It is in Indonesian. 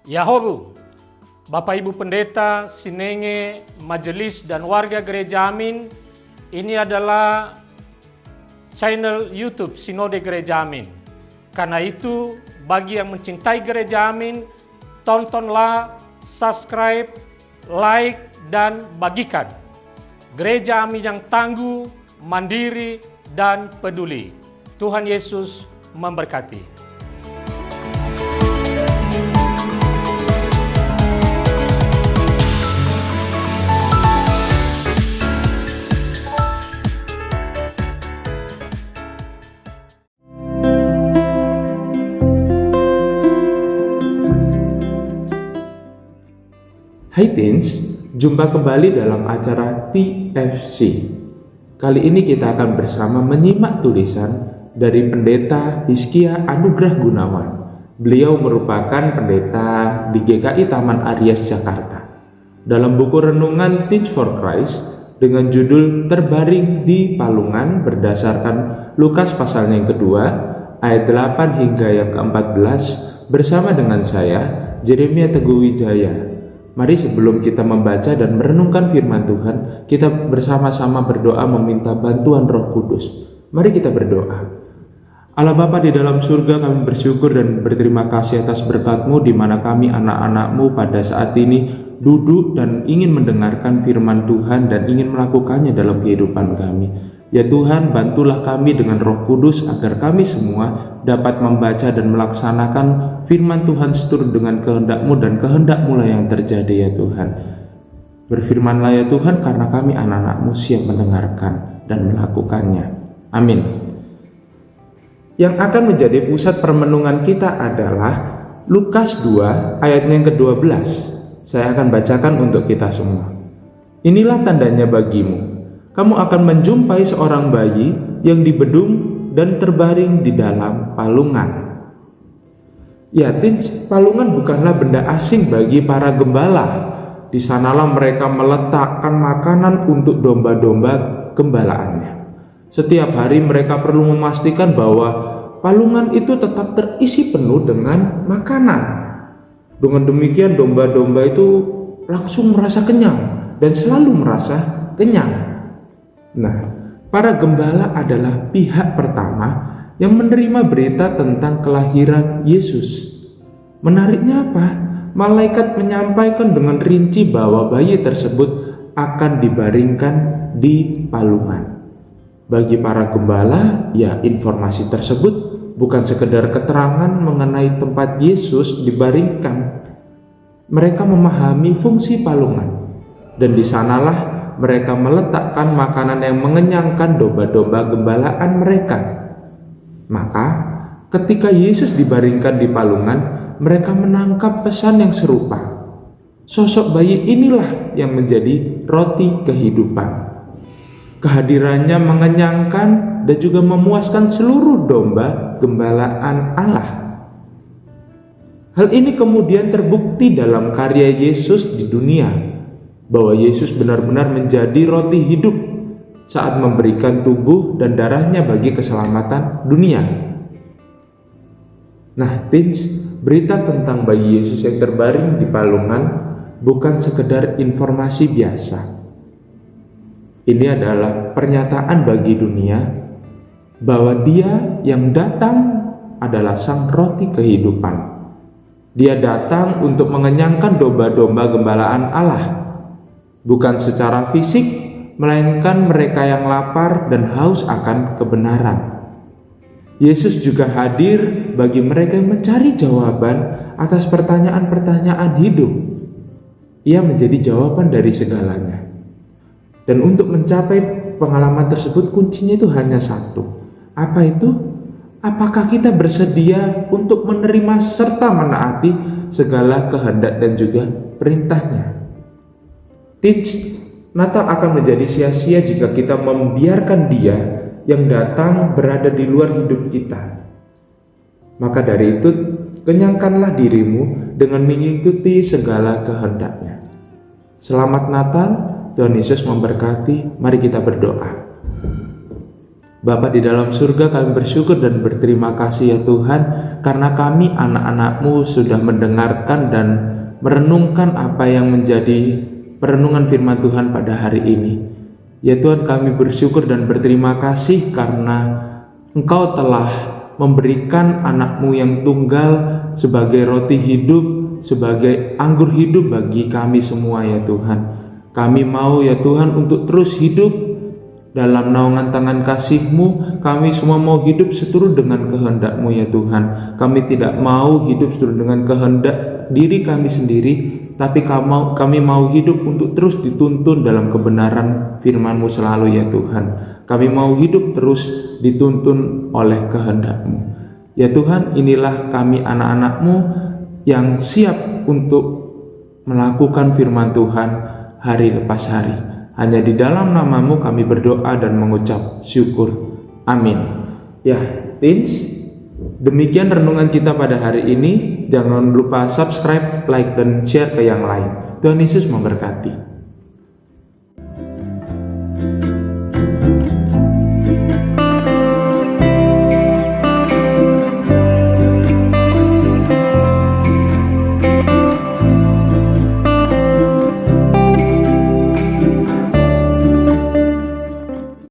Yahobu, Bapak Ibu Pendeta, Sinenge, Majelis dan warga Gereja Amin, ini adalah channel YouTube Sinode Gereja Amin. Karena itu, bagi yang mencintai Gereja Amin, tontonlah, subscribe, like, dan bagikan. Gereja Amin yang tangguh, mandiri, dan peduli. Tuhan Yesus memberkati. Hai Teens, jumpa kembali dalam acara TFC. Kali ini kita akan bersama menyimak tulisan dari Pendeta Hizkia Anugrah Gunawan. Beliau merupakan pendeta di GKI Taman Aries, Jakarta. Dalam buku renungan Teach for Christ dengan judul Terbaring di Palungan berdasarkan Lukas pasalnya yang kedua, ayat 8 hingga yang ke-14 bersama dengan saya, Jeremia Teguh Wijaya. Mari sebelum kita membaca dan merenungkan firman Tuhan, kita bersama-sama berdoa meminta bantuan Roh Kudus. Mari kita berdoa. Allah Bapa di dalam surga, kami bersyukur dan berterima kasih atas berkat-Mu di mana kami anak-anak-Mu pada saat ini duduk dan ingin mendengarkan firman Tuhan dan ingin melakukannya dalam kehidupan kami. Ya Tuhan, bantulah kami dengan Roh Kudus agar kami semua dapat membaca dan melaksanakan firman Tuhan seturut dengan kehendak-Mu dan kehendak-Mu lah yang terjadi ya Tuhan. Berfirmanlah ya Tuhan, karena kami anak-anak-Mu siap mendengarkan dan melakukannya. Amin. Yang akan menjadi pusat permenungan kita adalah Lukas 2 ayatnya yang ke-12. Saya akan bacakan untuk kita semua. Inilah tandanya bagimu. Kamu akan menjumpai seorang bayi yang dibedung dan terbaring di dalam palungan. Ya, palungan bukanlah benda asing bagi para gembala. Di sanalah mereka meletakkan makanan untuk domba-domba gembalaannya. Setiap hari mereka perlu memastikan bahwa palungan itu tetap terisi penuh dengan makanan. Dengan demikian domba-domba itu langsung merasa kenyang dan selalu merasa kenyang. Nah, para gembala adalah pihak pertama yang menerima berita tentang kelahiran Yesus. Menariknya apa? Malaikat menyampaikan dengan rinci bahwa bayi tersebut akan dibaringkan di palungan. Bagi para gembala, ya informasi tersebut bukan sekedar keterangan mengenai tempat Yesus dibaringkan. Mereka memahami fungsi palungan, dan di sanalah mereka meletakkan makanan yang mengenyangkan domba-domba gembalaan mereka. Maka, ketika Yesus dibaringkan di palungan, mereka menangkap pesan yang serupa. Sosok bayi inilah yang menjadi roti kehidupan. Kehadirannya mengenyangkan dan juga memuaskan seluruh domba gembalaan Allah. Hal ini kemudian terbukti dalam karya Yesus di dunia, bahwa Yesus benar-benar menjadi roti hidup saat memberikan tubuh dan darahnya bagi keselamatan dunia. Nah, berita tentang bayi Yesus yang terbaring di palungan bukan sekedar informasi biasa. Ini adalah pernyataan bagi dunia bahwa Dia yang datang adalah sang roti kehidupan. Dia datang untuk mengenyangkan domba-domba gembalaan Allah, bukan secara fisik, melainkan mereka yang lapar dan haus akan kebenaran. Yesus juga hadir bagi mereka yang mencari jawaban atas pertanyaan-pertanyaan hidup. Ia menjadi jawaban dari segalanya. Dan untuk mencapai pengalaman tersebut, kuncinya itu hanya satu. Apa itu? Apakah kita bersedia untuk menerima serta menaati segala kehendak dan juga perintahnya? Natal akan menjadi sia-sia jika kita membiarkan Dia yang datang berada di luar hidup kita. Maka dari itu, kenyangkanlah dirimu dengan mengikuti segala kehendak-Nya. Selamat Natal, Tuhan Yesus memberkati. Mari kita berdoa. Bapa di dalam surga, kami bersyukur dan berterima kasih ya Tuhan, karena kami anak-anak-Mu sudah mendengarkan dan merenungkan apa yang menjadi perenungan firman Tuhan pada hari ini. Ya Tuhan, kami bersyukur dan berterima kasih karena Engkau telah memberikan anak-Mu yang tunggal sebagai roti hidup, sebagai anggur hidup bagi kami semua ya Tuhan. Kami mau ya Tuhan untuk terus hidup dalam naungan tangan kasih-Mu. Kami semua mau hidup seturut dengan kehendak-Mu ya Tuhan. Kami tidak mau hidup seturut dengan kehendak diri kami sendiri, tapi kami mau hidup untuk terus dituntun dalam kebenaran firman-Mu selalu ya Tuhan. Kami mau hidup terus dituntun oleh kehendak-Mu. Ya Tuhan, inilah kami anak-anak-Mu yang siap untuk melakukan firman Tuhan hari lepas hari. Hanya di dalam nama-Mu kami berdoa dan mengucap syukur. Amin. Ya, teens, demikian renungan kita pada hari ini. Jangan lupa subscribe, like, dan share ke yang lain. Tuhan Yesus memberkati.